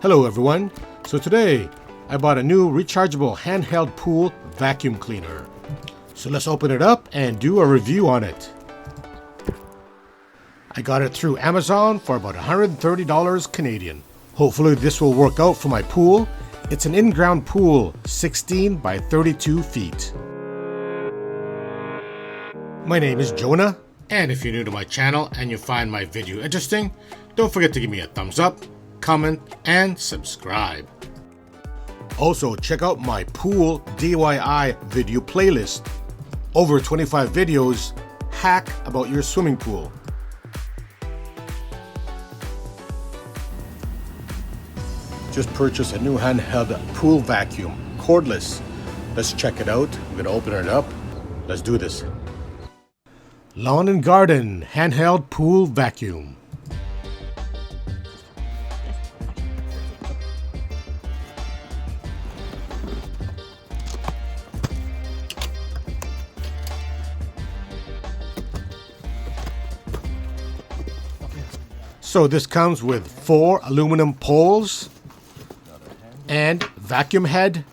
Hello everyone. So today I bought a new rechargeable handheld pool vacuum cleaner. So let's open it up and do a review on it. I got it through Amazon for about $130 Canadian. Hopefully this will work out for my pool. It's an in-ground pool, 16 by 32 feet. My name is Jonah, and if you're new to my channel and you find my video interesting, don't forget to give me a thumbs up, comment, and subscribe. Also, check out my pool DIY video playlist. Over 25 videos, hack about your swimming pool. Just purchased a new handheld pool vacuum, cordless. Let's check it out. I'm gonna open it up. Let's do this. Lawn and Garden handheld pool vacuum. So this comes with 4 aluminum poles and vacuum head.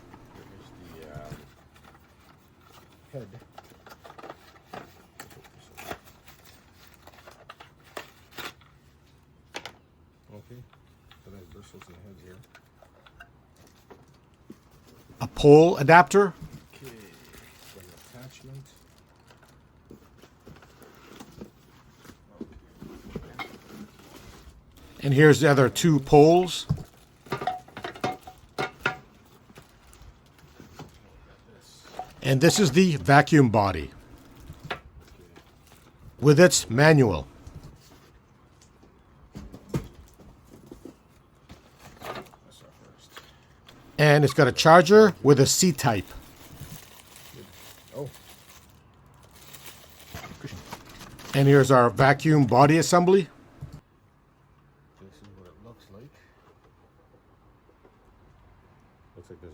A pole adapter. And here's the other 2 poles. And this is the vacuum body with its manual. And it's got a charger with a C-type. And here's our vacuum body assembly.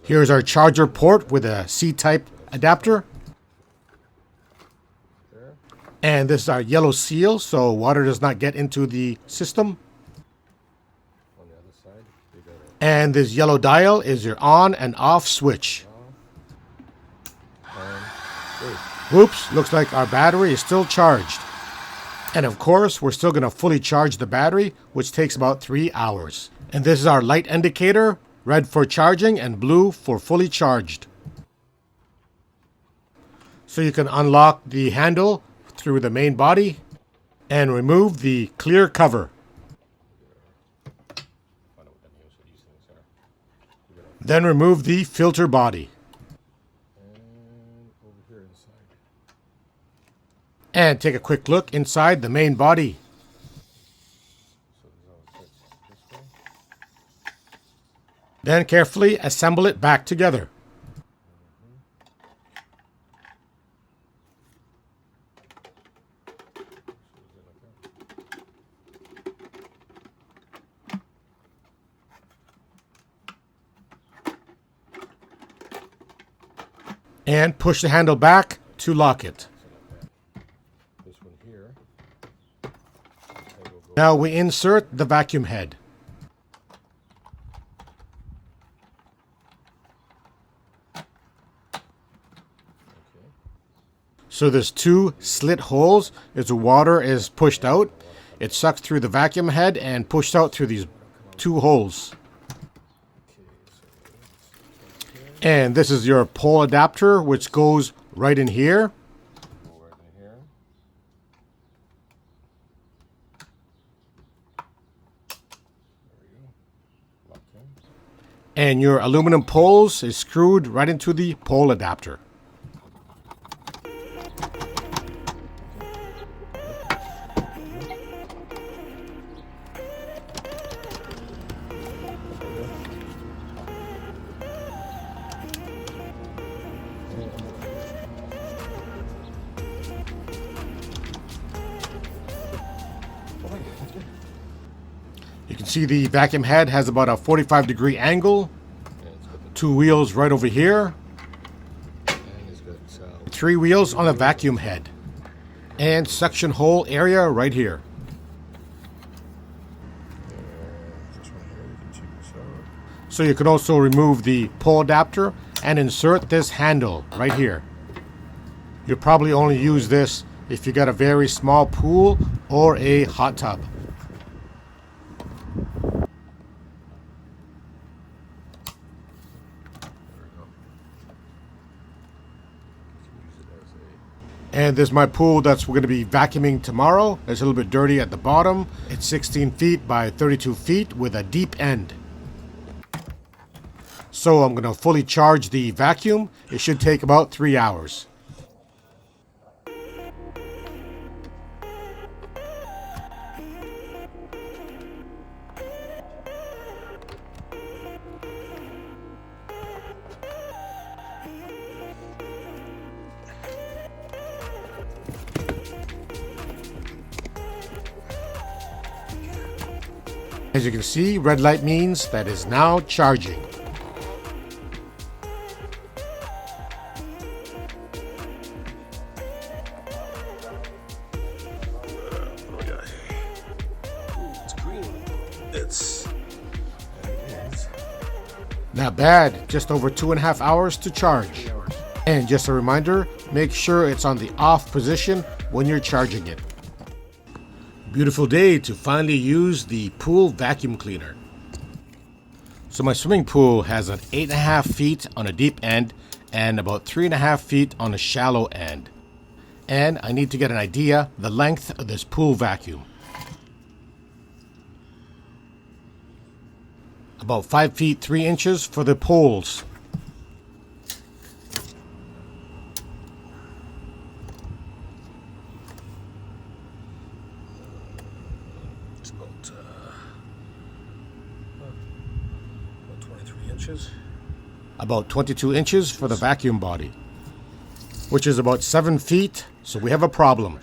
Here's our charger port with a C-type adapter. And this is our yellow seal, so water does not get into the system. And this yellow dial is your on and off switch. Oops, looks like our battery is still charged. And of course, we're still going to fully charge the battery, which takes about 3 hours. And this is our light indicator. Red for charging and blue for fully charged. So you can unlock the handle through the main body and remove the clear cover. Then remove the filter body. And take a quick look inside the main body. Then carefully assemble it back together. And push the handle back to lock it. Now we insert the vacuum head. So there's 2 slit holes as the water is pushed out. It sucks through the vacuum head and pushed out through these 2 holes. And this is your pole adapter, which goes right in here. And your aluminum poles is screwed right into the pole adapter. You can see the vacuum head has about a 45-degree angle. 2 wheels right over here. 3 wheels on the vacuum head. And suction hole area right here. This one here, you can check this out. So you can also remove the pole adapter and insert this handle right here. You'll probably only use this if you got a very small pool or a hot tub. And there's my pool that's we're going to be vacuuming tomorrow. It's a little bit dirty at the bottom. It's 16 feet by 32 feet with a deep end. So I'm going to fully charge the vacuum. It should take about 3 hours. As you can see, red light means that is now charging. It's green. Not bad, just over 2.5 hours to charge. And just a reminder, make sure it's on the off position when you're charging it. Beautiful day to finally use the pool vacuum cleaner. So my swimming pool has an 8.5 feet on a deep end and about 3.5 feet on a shallow end. And I need to get an idea the length of this pool vacuum. About 5 feet 3 inches for the poles. It's about 23 inches. About 22 inches for the vacuum body, which is about 7 feet, so we have a problem.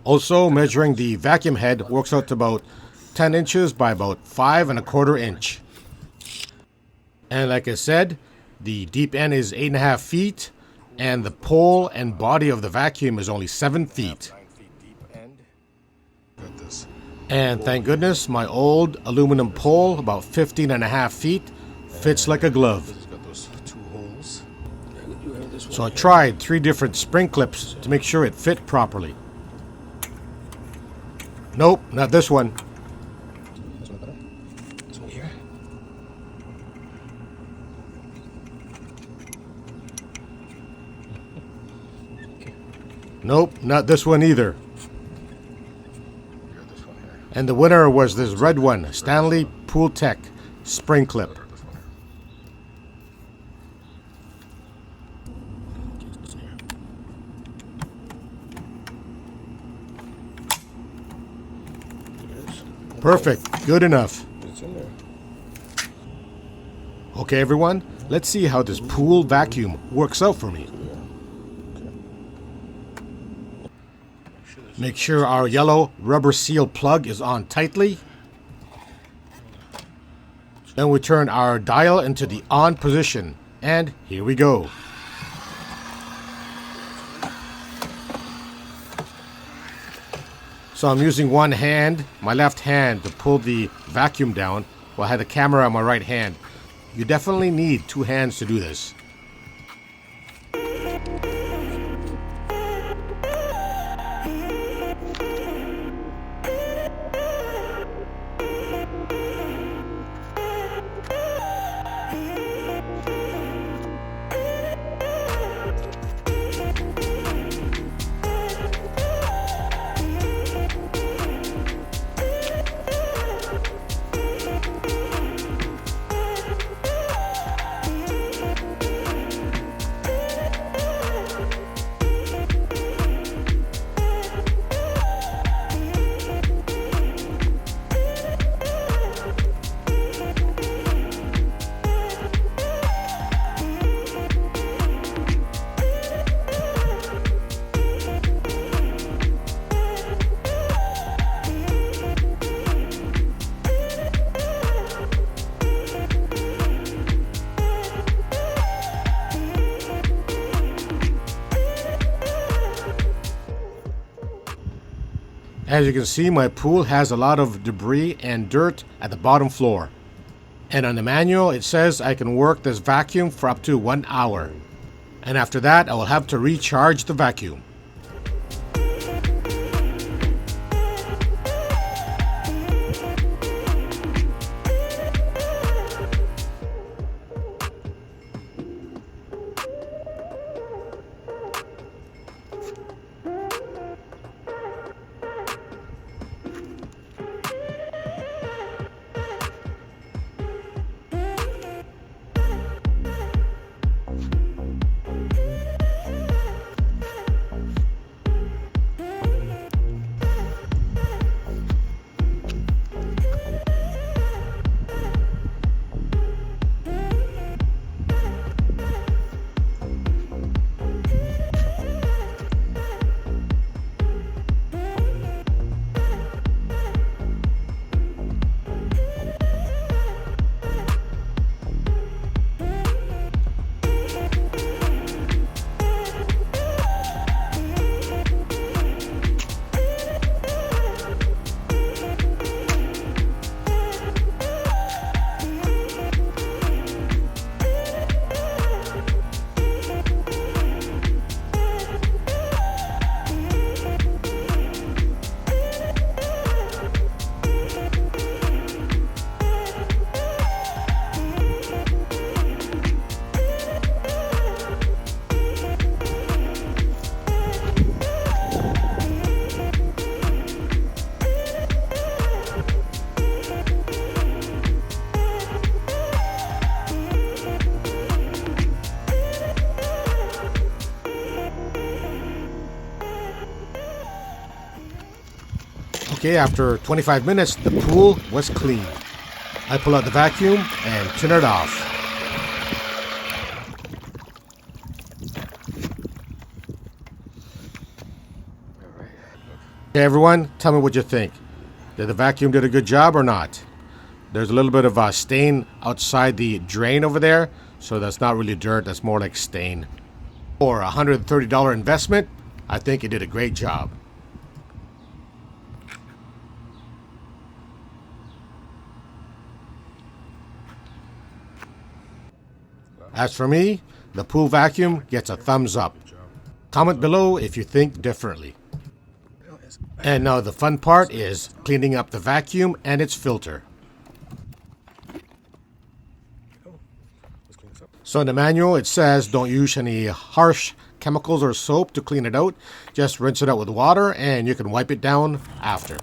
Also, measuring the vacuum head works out to about 10 inches by about 5.25 inches. And like I said, the deep end is 8.5 feet, and the pole and body of the vacuum is only 7 feet. And thank goodness, my old aluminum pole, about 15.5 feet, fits like a glove. So I tried 3 different spring clips to make sure it fit properly. Nope, not this one. This one here. Nope, not this one either. And the winner was this red one, Stanley Pool Tech spring clip. Perfect, good enough. It's in there. Okay everyone, let's see how this pool vacuum works out for me. Make sure our yellow rubber seal plug is on tightly. Then we turn our dial into the on position, and here we go. So I'm using one hand, my left hand, to pull the vacuum down while I had the camera on my right hand. You definitely need 2 hands to do this. As you can see, my pool has a lot of debris and dirt at the bottom floor. And on the manual, it says I can work this vacuum for up to 1 hour. And after that, I will have to recharge the vacuum. Okay, after 25 minutes, the pool was clean. I pull out the vacuum and turn it off. Okay, everyone, tell me what you think. Did the vacuum do a good job or not? There's a little bit of a stain outside the drain over there, so that's not really dirt, that's more like stain. For a $130 investment, I think it did a great job. As for me, the pool vacuum gets a thumbs up. Comment below if you think differently. And now the fun part is cleaning up the vacuum and its filter. So in the manual it says don't use any harsh chemicals or soap to clean it out. Just rinse it out with water and you can wipe it down after.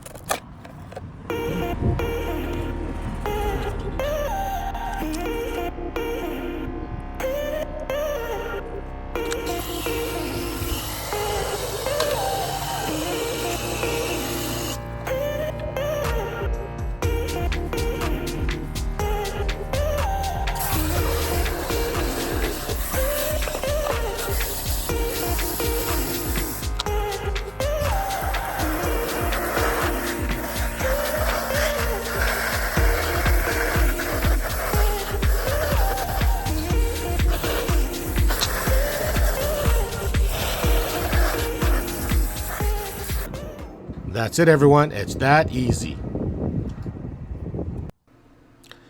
That's it, everyone. It's that easy.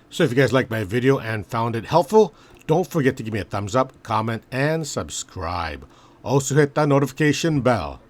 So if you guys liked my video and found it helpful, don't forget to give me a thumbs up, comment, and subscribe. Also hit that notification bell.